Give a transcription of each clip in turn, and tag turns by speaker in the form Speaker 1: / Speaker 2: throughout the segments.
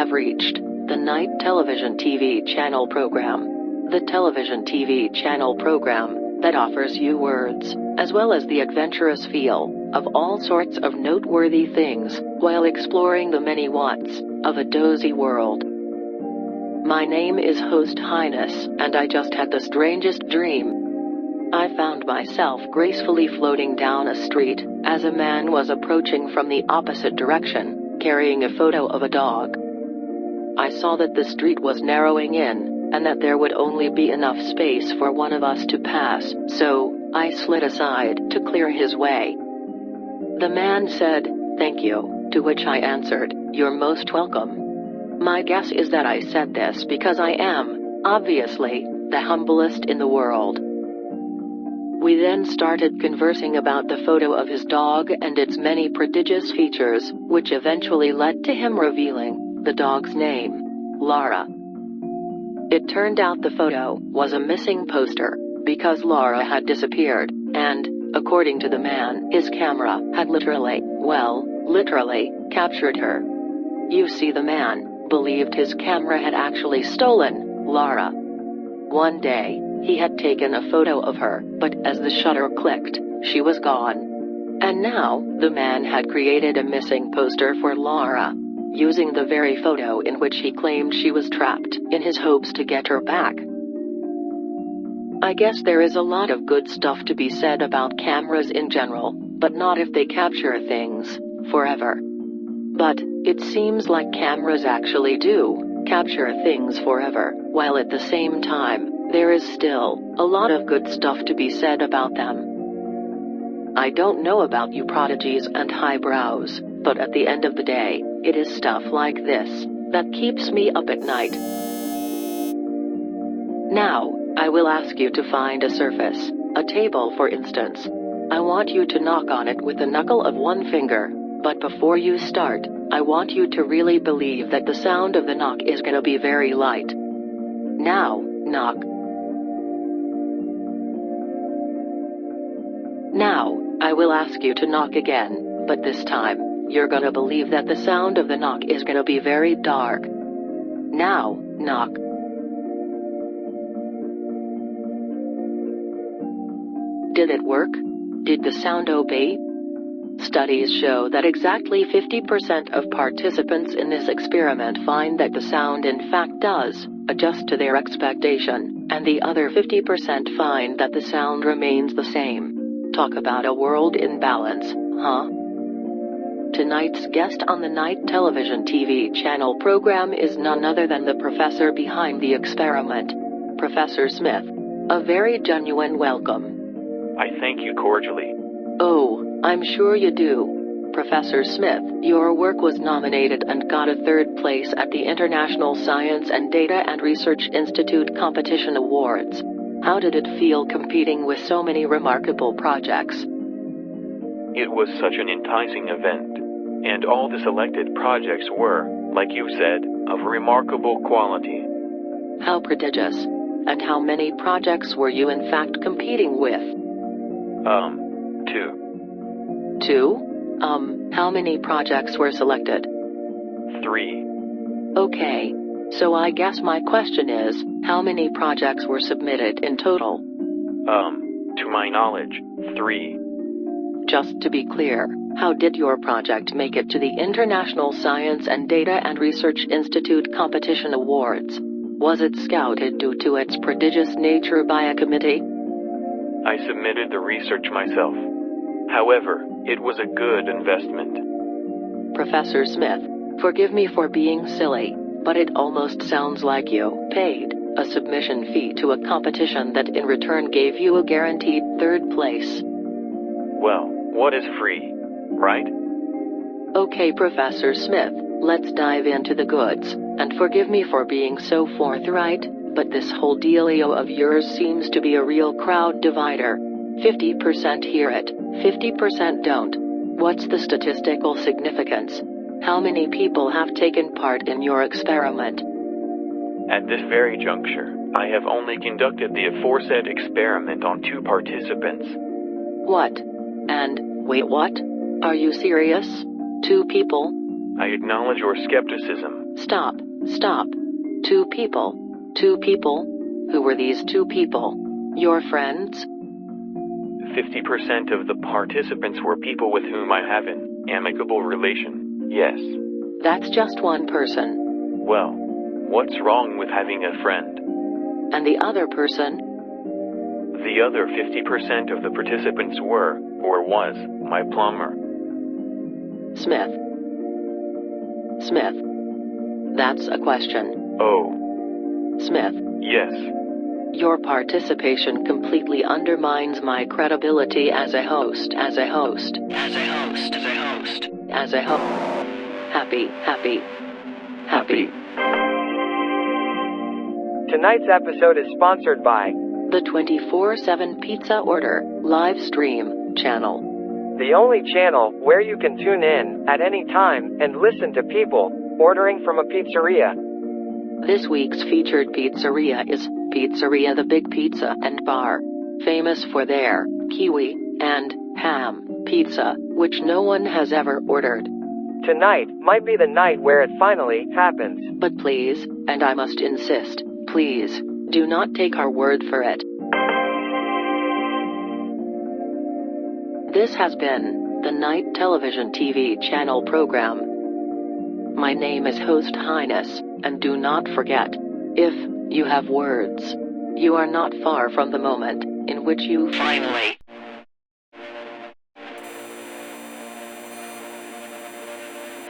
Speaker 1: have reached the Night Television TV channel program. The television TV channel program that offers you words, as well as the adventurous feel of all sorts of noteworthy things, while exploring the many whats of a dozy world. My name is host Highness, and I just had the strangest dream. I found myself gracefully floating down a street as a man was approaching from the opposite direction, carrying a photo of a dog. I saw that the street was narrowing in, and that there would only be enough space for one of us to pass, so I slid aside to clear his way. The man said, "Thank you," to which I answered, "You're most welcome." My guess is that I said this because I am, obviously, the humblest in the world. We then started conversing about the photo of his dog and its many prodigious features, which eventually led to him revealing the dog's name, Lara. It turned out the photo was a missing poster, because Lara had disappeared, and, according to the man, his camera had literally captured her. You see, the man believed his camera had actually stolen Lara. One day, he had taken a photo of her, but as the shutter clicked, she was gone. And now, the man had created a missing poster for Lara, using the very photo in which he claimed she was trapped, in his hopes to get her back. I guess there is a lot of good stuff to be said about cameras in general, but not if they capture things forever. But it seems like cameras actually do capture things forever, while at the same time, there is still a lot of good stuff to be said about them. I don't know about you prodigies and highbrows, but at the end of the day, it is stuff like this that keeps me up at night. Now, I will ask you to find a surface, a table for instance. I want you to knock on it with the knuckle of one finger, but before you start, I want you to really believe that the sound of the knock is gonna be very light. Now, knock. Now, I will ask you to knock again, but this time, you're gonna believe that the sound of the knock is gonna be very dark. Now, knock. Did it work? Did the sound obey? Studies show that exactly 50% of participants in this experiment find that the sound in fact does adjust to their expectation, and the other 50% find that the sound remains the same. Talk about a world in balance, huh? Tonight's guest on the Night Television TV channel program is none other than the professor behind the experiment, Professor Smith. A very genuine welcome.
Speaker 2: I thank you cordially.
Speaker 1: Oh, I'm sure you do. Professor Smith, your work was nominated and got a third place at the International Science and Data and Research Institute Competition Awards. How did it feel competing with so many remarkable projects?
Speaker 2: It was such an enticing event, and all the selected projects were, like you said, of remarkable quality.
Speaker 1: How prodigious. And how many projects were you in fact competing with?
Speaker 2: 2.
Speaker 1: 2? How many projects were selected?
Speaker 2: 3.
Speaker 1: Okay. So I guess my question is, how many projects were submitted in total?
Speaker 2: To my knowledge, 3.
Speaker 1: Just to be clear, how did your project make it to the International Science and Data and Research Institute Competition Awards? Was it scouted due to its prodigious nature by a committee?
Speaker 2: I submitted the research myself. However, it was a good investment.
Speaker 1: Professor Smith, forgive me for being silly, but it almost sounds like you paid a submission fee to a competition that in return gave you a guaranteed third place.
Speaker 2: Well, what is free, right?
Speaker 1: Okay, Professor Smith, let's dive into the goods, and forgive me for being so forthright, but this whole dealio of yours seems to be a real crowd divider. 50% hear it, 50% don't. What's the statistical significance? How many people have taken part in your experiment?
Speaker 2: At this very juncture, I have only conducted the aforesaid experiment on 2 participants.
Speaker 1: What? And, wait, what? Are you serious? 2 people?
Speaker 2: I acknowledge your skepticism,
Speaker 1: Stop, stop. Two people. Two people? Who were these two people? Your friends?
Speaker 2: 50% of the participants were people with whom I have an amicable relation. Yes.
Speaker 1: That's just one person.
Speaker 2: Well, what's wrong with having a friend?
Speaker 1: And the other person?
Speaker 2: The other 50% of the participants were, or was, my plumber.
Speaker 1: Smith. Smith. That's a question.
Speaker 2: Oh.
Speaker 1: Smith.
Speaker 2: Yes.
Speaker 1: Your participation completely undermines my credibility as a host. Happy.
Speaker 3: Tonight's episode is sponsored by
Speaker 1: the 24/7 Pizza Order live stream channel.
Speaker 3: the only channel where you can tune in at any time and listen to people ordering from a pizzeria.
Speaker 1: This week's featured pizzeria is Pizzeria the Big Pizza and Bar, famous for their kiwi and ham pizza, which no one has ever ordered.
Speaker 3: Tonight might be the night where it finally happens.
Speaker 1: But please, and I must insist, please, do not take our word for it. This has been the Night Television TV channel program. My name is host Highness, and do not forget, if you have words, you are not far from the moment in which you finally...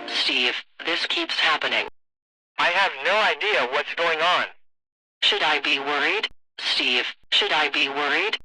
Speaker 1: Steve, this keeps happening.
Speaker 3: I have no idea what's going on.
Speaker 1: Should I be worried? Steve, should I be worried?